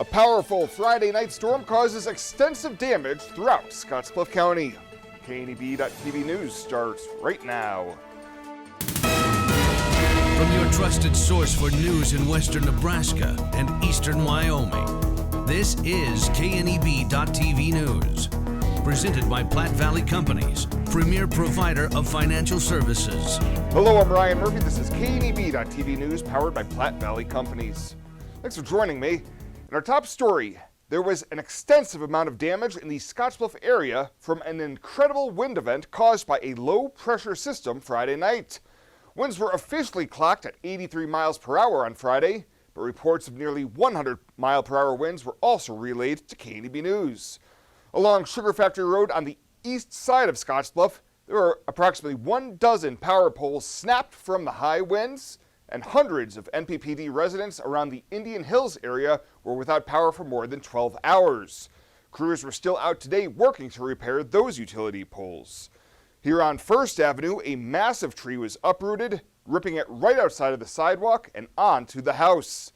A powerful Friday night storm causes extensive damage throughout Scottsbluff County. KNEB.TV News starts right now. From your trusted source for news in western Nebraska and eastern Wyoming, this is KNEB.TV News. Presented by Platte Valley Companies, premier provider of financial services. Hello, I'm Ryan Murphy. This is KNEB.TV News powered by Platte Valley Companies. Thanks for joining me. In our top story, there was an extensive amount of damage in the Scottsbluff area from an incredible wind event caused by a low-pressure system Friday night. Winds were officially clocked at 83 miles per hour on Friday, but reports of nearly 100-mile-per-hour winds were also relayed to KNEB News. Along Sugar Factory Road on the east side of Scottsbluff, there were approximately 12 power poles snapped from the high winds, and hundreds of NPPD residents around the Indian Hills area were without power for more than 12 hours. Crews were still out today working to repair those utility poles. Here on First Avenue, a massive tree was uprooted, ripping it right outside of the sidewalk and onto the house.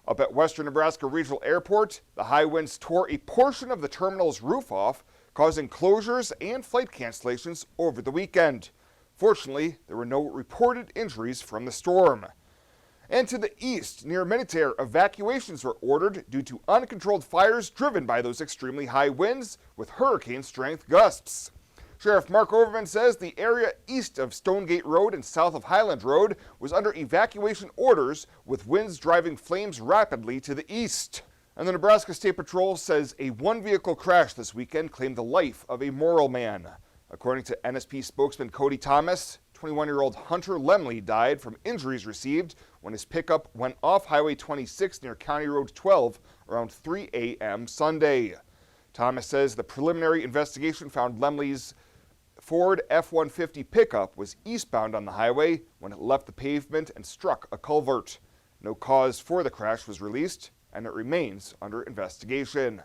Up at Western Nebraska Regional Airport, the high winds tore a portion of the terminal's roof off, causing closures and flight cancellations over the weekend. Fortunately, there were no reported injuries from the storm. And to the east, near Minutair, evacuations were ordered due to uncontrolled fires driven by those extremely high winds with hurricane-strength gusts. Sheriff Mark Overman says the area east of Stonegate Road and south of Highland Road was under evacuation orders with winds driving flames rapidly to the east. And the Nebraska State Patrol says a one-vehicle crash this weekend claimed the life of a Morrill man. According to NSP spokesman Cody Thomas, 21-year-old Hunter Lemley died from injuries received when his pickup went off Highway 26 near County Road 12 around 3 a.m. Sunday. Thomas says the preliminary investigation found Lemley's Ford F-150 pickup was eastbound on the highway when it left the pavement and struck a culvert. No cause for the crash was released, and it remains under investigation.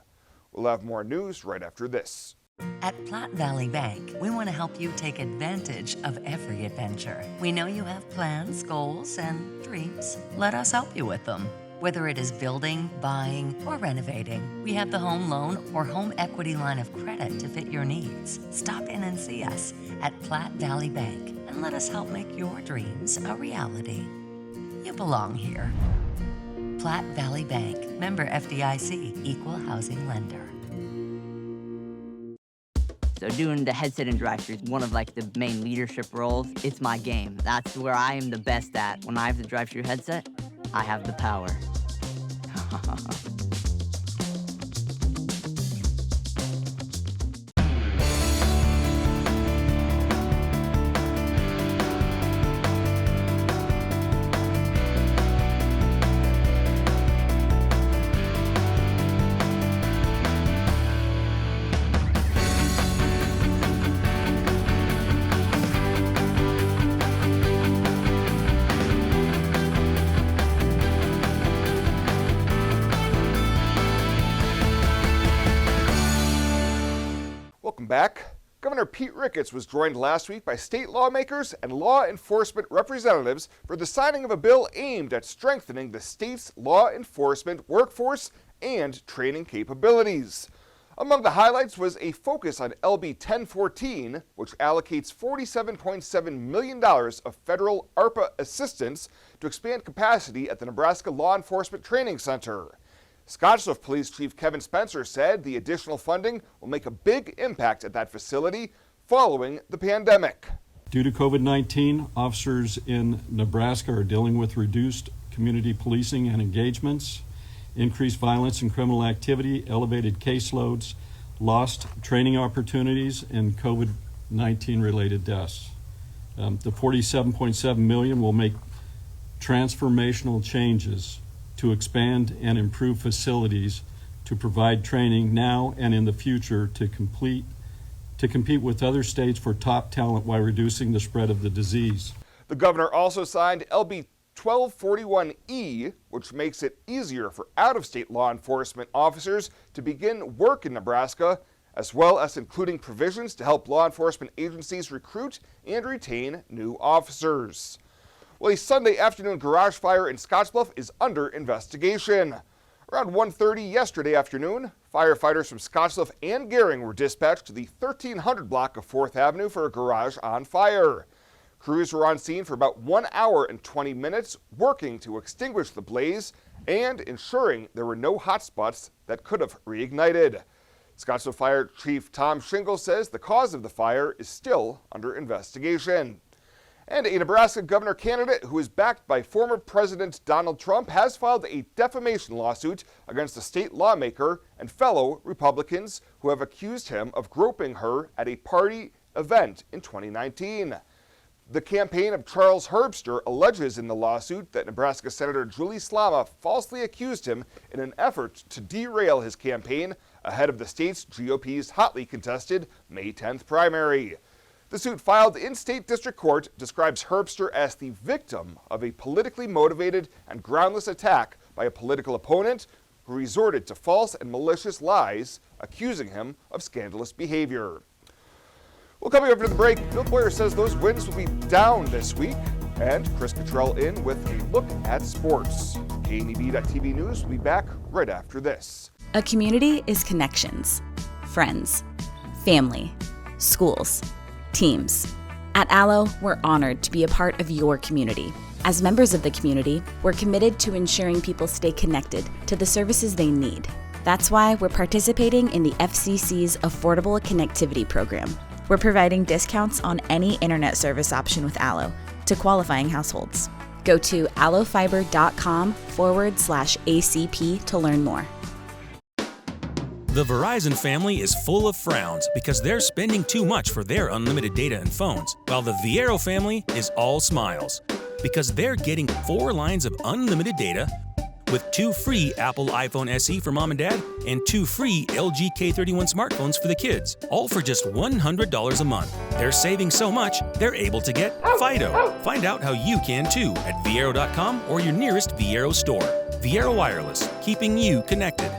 We'll have more news right after this. At Platte Valley Bank, we want to help you take advantage of every adventure. We know you have plans, goals, and dreams. Let us help you with them. Whether it is building, buying, or renovating, we have the home loan or home equity line of credit to fit your needs. Stop in and see us at Platte Valley Bank and let us help make your dreams a reality. You belong here. Platte Valley Bank, member FDIC, equal housing lender. So doing the headset and drive-thru is one of the main leadership roles. It's my game. That's where I am the best at. When I have the drive-thru headset, I have the power. Back. Governor Pete Ricketts was joined last week by state lawmakers and law enforcement representatives for the signing of a bill aimed at strengthening the state's law enforcement workforce and training capabilities. Among the highlights was a focus on LB 1014, which allocates $47.7 million of federal ARPA assistance to expand capacity at the Nebraska Law Enforcement Training Center. Scottsbluff Police Chief Kevin Spencer said the additional funding will make a big impact at that facility following the pandemic. Due to COVID-19, officers in Nebraska are dealing with reduced community policing and engagements, increased violence and criminal activity, elevated caseloads, lost training opportunities, and COVID-19 related deaths. The $47.7 million will make transformational changes to expand and improve facilities to provide training now and in the future to compete with other states for top talent while reducing the spread of the disease. The governor also signed LB 1241E, which makes it easier for out-of-state law enforcement officers to begin work in Nebraska, as well as including provisions to help law enforcement agencies recruit and retain new officers. Well, a Sunday afternoon garage fire in Scottsbluff is under investigation. Around 1:30 yesterday afternoon, firefighters from Scottsbluff and Gering were dispatched to the 1300 block of 4th Avenue for a garage on fire. Crews were on scene for about 1 hour and 20 minutes, working to extinguish the blaze and ensuring there were no hot spots that could have reignited. Scottsbluff Fire Chief Tom Shingle says the cause of the fire is still under investigation. And a Nebraska governor candidate who is backed by former President Donald Trump has filed a defamation lawsuit against a state lawmaker and fellow Republicans who have accused him of groping her at a party event in 2019. The campaign of Charles Herbster alleges in the lawsuit that Nebraska Senator Julie Slama falsely accused him in an effort to derail his campaign ahead of the state's GOP's hotly contested May 10th primary. The suit filed in state district court describes Herbster as the victim of a politically motivated and groundless attack by a political opponent who resorted to false and malicious lies, accusing him of scandalous behavior. Well, coming up after the break, Bill Boyer says those winds will be down this week, and Chris Cottrell in with a look at sports. KNEB.TV News will be back right after this. A community is connections, friends, family, schools, teams. At Allo, we're honored to be a part of your community. As members of the community, we're committed to ensuring people stay connected to the services they need. That's why we're participating in the FCC's Affordable Connectivity Program. We're providing discounts on any internet service option with Allo to qualifying households. Go to allofiber.com/ACP to learn more. The Verizon family is full of frowns because they're spending too much for their unlimited data and phones, while the Viero family is all smiles because they're getting 4 lines of unlimited data with 2 free Apple iPhone SE for mom and dad and 2 free LG K31 smartphones for the kids, all for just $100 a month. They're saving so much, they're able to get Fido. Find out how you can too at Viero.com or your nearest Viero store. Viero Wireless, keeping you connected.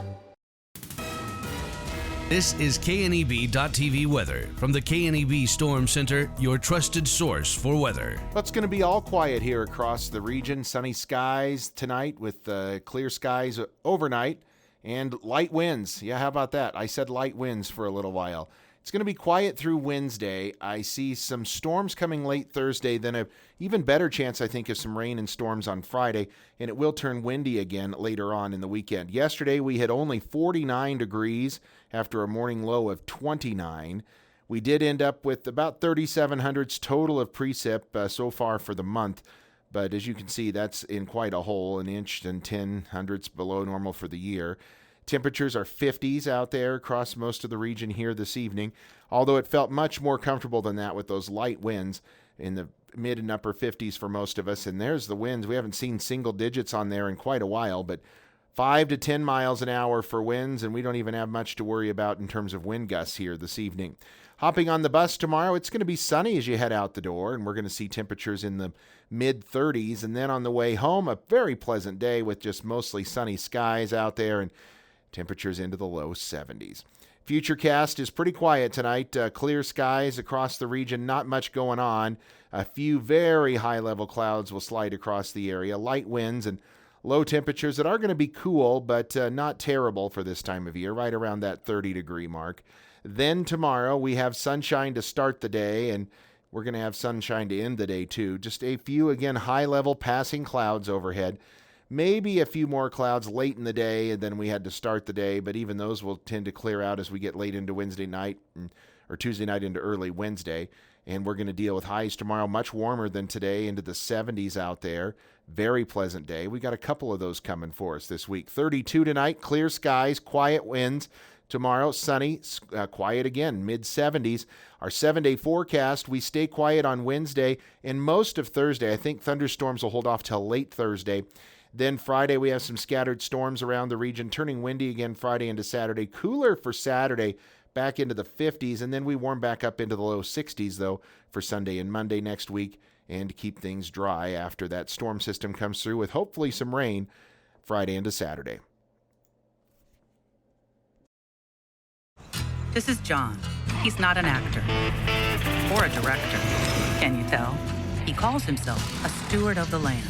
This is KNEB.TV weather from the KNEB Storm Center, your trusted source for weather. Well, it's going to be all quiet here across the region. Sunny skies tonight with clear skies overnight and light winds. Yeah, how about that? I said light winds for a little while. It's going to be quiet through Wednesday. I see some storms coming late Thursday, then an even better chance, I think, of some rain and storms on Friday, and it will turn windy again later on in the weekend. Yesterday, we had only 49 degrees after a morning low of 29. We did end up with about 3,700 total of precip so far for the month, but as you can see, that's in quite a hole, 1 inch and 10 hundredths below normal for the year. Temperatures are 50s out there across most of the region here this evening, although it felt much more comfortable than that with those light winds in the mid and upper 50s for most of us. And there's the winds. We haven't seen single digits on there in quite a while, but 5 to 10 miles an hour for winds, and we don't even have much to worry about in terms of wind gusts here this evening. Hopping on the bus tomorrow, it's going to be sunny as you head out the door, and we're going to see temperatures in the mid-30s. And then on the way home, a very pleasant day with just mostly sunny skies out there and temperatures into the low 70s. Futurecast is pretty quiet tonight. Clear skies across the region, not much going on. A few very high-level clouds will slide across the area. Light winds and low temperatures that are going to be cool, but not terrible for this time of year, right around that 30-degree mark. Then tomorrow we have sunshine to start the day, and we're going to have sunshine to end the day too. Just a few, again, high-level passing clouds overhead. Maybe a few more clouds late in the day than we had to start the day, but even those will tend to clear out as we get late into Wednesday night or Tuesday night into early Wednesday. And we're going to deal with highs tomorrow, much warmer than today, into the 70s out there. Very pleasant day. We got a couple of those coming for us this week. 32 tonight, clear skies, quiet winds. Tomorrow, sunny, quiet again, mid-70s. Our 7-day forecast, we stay quiet on Wednesday and most of Thursday. I think thunderstorms will hold off till late Thursday. Then Friday, we have some scattered storms around the region, turning windy again Friday into Saturday. Cooler for Saturday, back into the 50s, and then we warm back up into the low 60s, though, for Sunday and Monday next week, and keep things dry after that storm system comes through with hopefully some rain Friday into Saturday. This is John. He's not an actor or a director. Can you tell? He calls himself a steward of the land.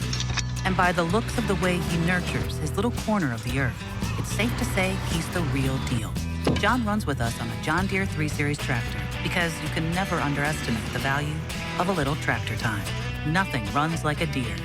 And by the looks of the way he nurtures his little corner of the earth, it's safe to say he's the real deal. John runs with us on a John Deere 3 Series tractor because you can never underestimate the value of a little tractor time. Nothing runs like a Deere.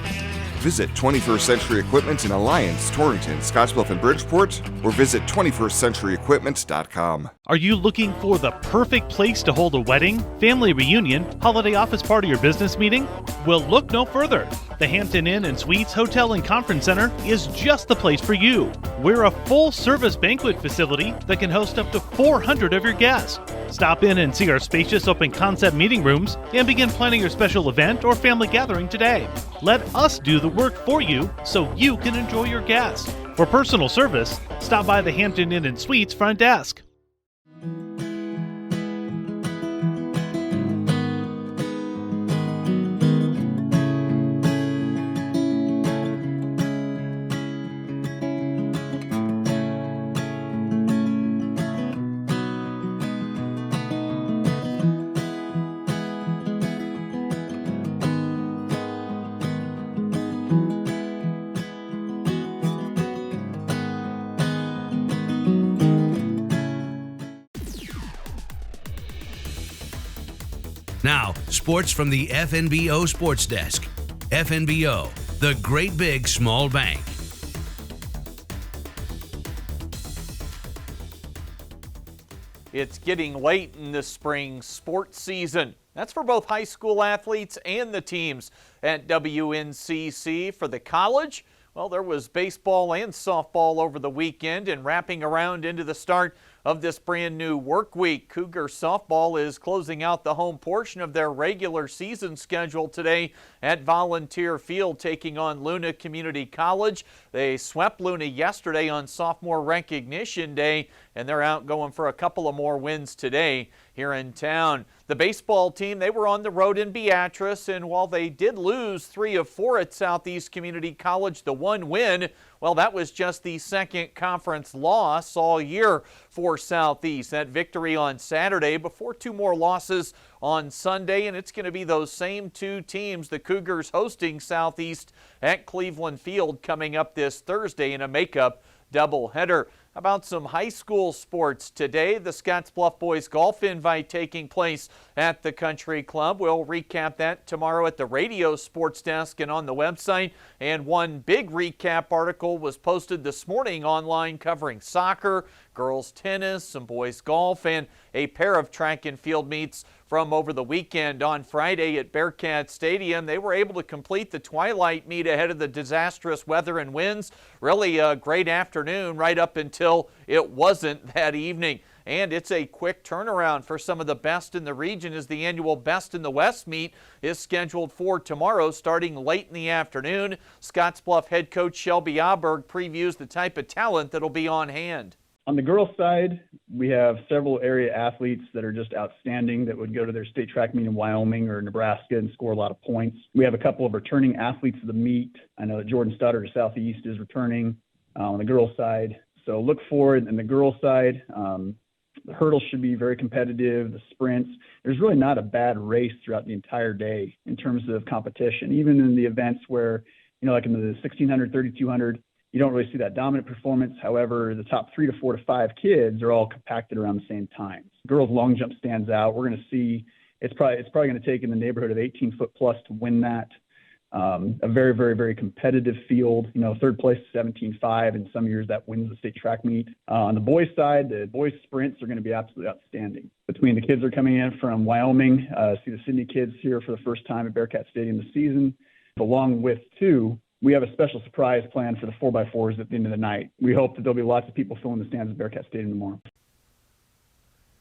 Visit 21st Century Equipment in Alliance, Torrington, Scottsbluff, and Bridgeport, or visit 21stcenturyequipment.com. Are you looking for the perfect place to hold a wedding, family reunion, holiday office party, or business meeting? Well, look no further. The Hampton Inn and Suites Hotel and Conference Center is just the place for you. We're a full-service banquet facility that can host up to 400 of your guests. Stop in and see our spacious open-concept meeting rooms and begin planning your special event or family gathering today. Let us do the work for you so you can enjoy your guests. For personal service, stop by the Hampton Inn and Suites front desk. Now, sports from the FNBO Sports Desk. FNBO, the great big small bank. It's getting late in the spring sports season. That's for both high school athletes and the teams at WNCC. For the college, well, there was baseball and softball over the weekend, and wrapping around into the start of this brand new work week. Cougar softball is closing out the home portion of their regular season schedule today at Volunteer Field, taking on Luna Community College. They swept Luna yesterday on Sophomore Recognition Day, and they're out going for a couple of more wins today here in town. The baseball team, they were on the road in Beatrice, and while they did lose 3 of 4 at Southeast Community College, the one win, well, that was just the second conference loss all year for Southeast. That victory on Saturday before 2 more losses on Sunday, and it's going to be those same 2 teams, the Cougars hosting Southeast at Cleveland Field coming up this Thursday in a makeup doubleheader. About some high school sports today, the Scottsbluff Boys Golf Invite taking place at the Country Club. We'll recap that tomorrow at the radio sports desk and on the website. And one big recap article was posted this morning online covering soccer, girls tennis, some boys golf, and a pair of track and field meets from over the weekend. On Friday at Bearcat Stadium, they were able to complete the twilight meet ahead of the disastrous weather and winds. Really a great afternoon right up until it wasn't that evening. And it's a quick turnaround for some of the best in the region, as the annual Best in the West meet is scheduled for tomorrow starting late in the afternoon. Scottsbluff head coach Shelby Auberg previews the type of talent that'll be on hand. On the girls' side, we have several area athletes that are just outstanding that would go to their state track meet in Wyoming or Nebraska and score a lot of points. We have a couple of returning athletes of the meet. I know that Jordan Stutter of Southeast is returning on the girls' side. So look forward in the girls' side. The hurdles should be very competitive, the sprints. There's really not a bad race throughout the entire day in terms of competition. Even in the events where, like in the 1600, 3200, you don't really see that dominant performance. However, the top 3 to 4 to 5 kids are all compacted around the same time. Girls long jump stands out. We're going to see it's probably going to take in the neighborhood of 18 foot plus to win that. A very, very, very competitive field. Third place 17.5. In some years that wins the state track meet. On the boys' side, the boys' sprints are going to be absolutely outstanding. Between the kids that are coming in from Wyoming, see the Sydney kids here for the first time at Bearcat Stadium this season, along with we have a special surprise plan for the 4x4s at the end of the night. We hope that there'll be lots of people filling the stands at Bearcat Stadium tomorrow.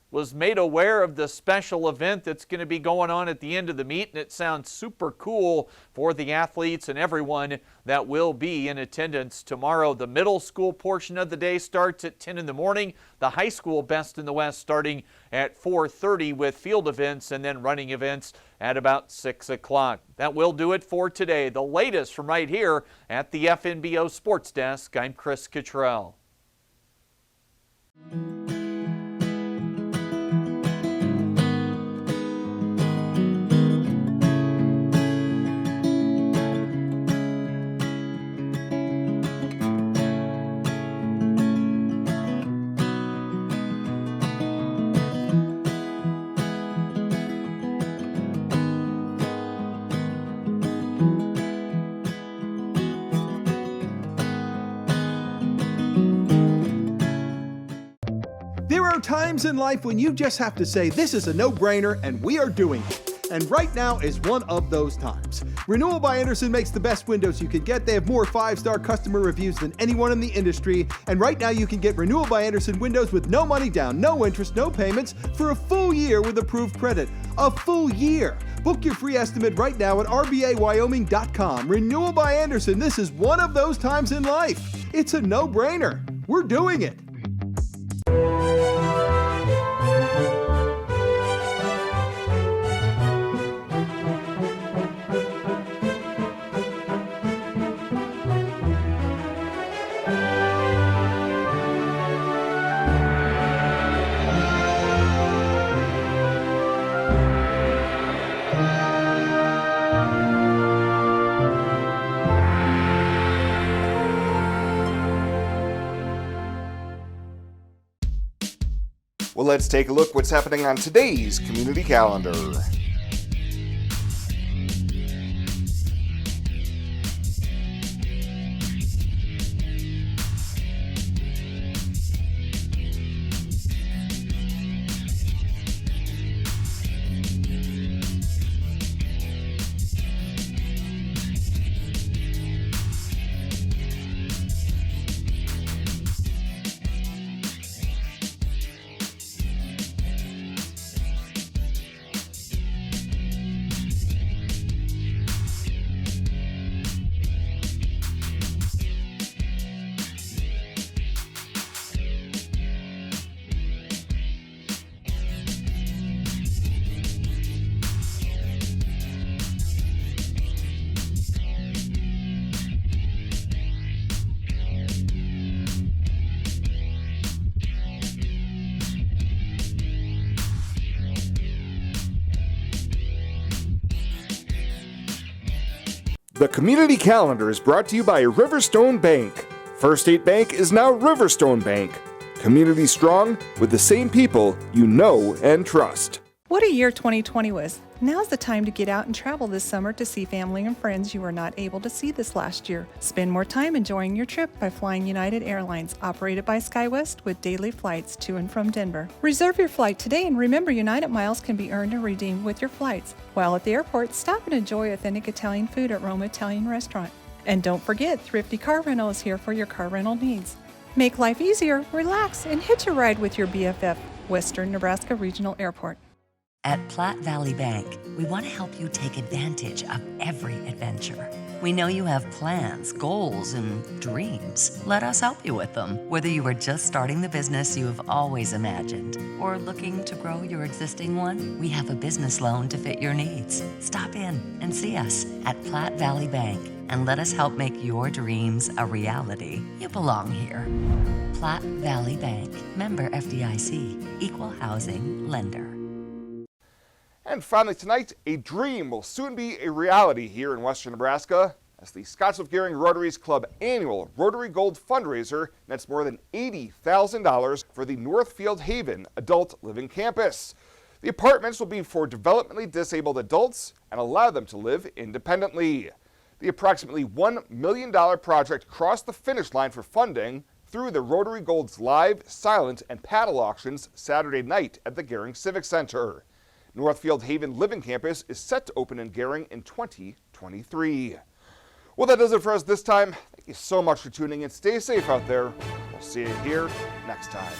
Was made aware of the special event that's going to be going on at the end of the meet, and it sounds super cool for the athletes and everyone that will be in attendance tomorrow. The middle school portion of the day starts at 10 in the morning. The high school Best in the West starting at 4:30 with field events and then running events at about 6 o'clock. That will do it for today. The latest from right here at the FNBO Sports Desk. I'm Chris Cottrell. are times in life when you just have to say, this is a no-brainer, and we are doing it. And right now is one of those times. Renewal by Andersen makes the best windows you can get. They have more 5-star customer reviews than anyone in the industry. And right now you can get Renewal by Andersen windows with no money down, no interest, no payments for a full year with approved credit. A full year. Book your free estimate right now at rbawyoming.com. Renewal by Andersen, this is one of those times in life. It's a no-brainer. We're doing it. Well, let's take a look what's happening on today's community calendar. The community calendar is brought to you by Riverstone Bank. First State Bank is now Riverstone Bank. Community strong with the same people you know and trust. What a year 2020 was. Now's the time to get out and travel this summer to see family and friends you were not able to see this last year. Spend more time enjoying your trip by flying United Airlines, operated by SkyWest with daily flights to and from Denver. Reserve your flight today and remember United miles can be earned and redeemed with your flights. While at the airport, stop and enjoy authentic Italian food at Roma Italian Restaurant. And don't forget, Thrifty Car Rental is here for your car rental needs. Make life easier, relax, and hitch a ride with your BFF, Western Nebraska Regional Airport. At Platte Valley Bank, we want to help you take advantage of every adventure. We know you have plans, goals, and dreams. Let us help you with them. Whether you are just starting the business you have always imagined or looking to grow your existing one, we have a business loan to fit your needs. Stop in and see us at Platte Valley Bank and let us help make your dreams a reality. You belong here. Platte Valley Bank, member FDIC, equal housing lender. And finally tonight, a dream will soon be a reality here in western Nebraska as the Scottsbluff Gearing Rotaries Club annual Rotary Gold fundraiser nets more than $80,000 for the Northfield Haven Adult Living Campus. The apartments will be for developmentally disabled adults and allow them to live independently. The approximately $1 million project crossed the finish line for funding through the Rotary Gold's live, silent, and paddle auctions Saturday night at the Gearing Civic Center. Northfield Haven Living Campus is set to open in Gearing in 2023. Well, that does it for us this time. Thank you so much for tuning in. Stay safe out there. We'll see you here next time.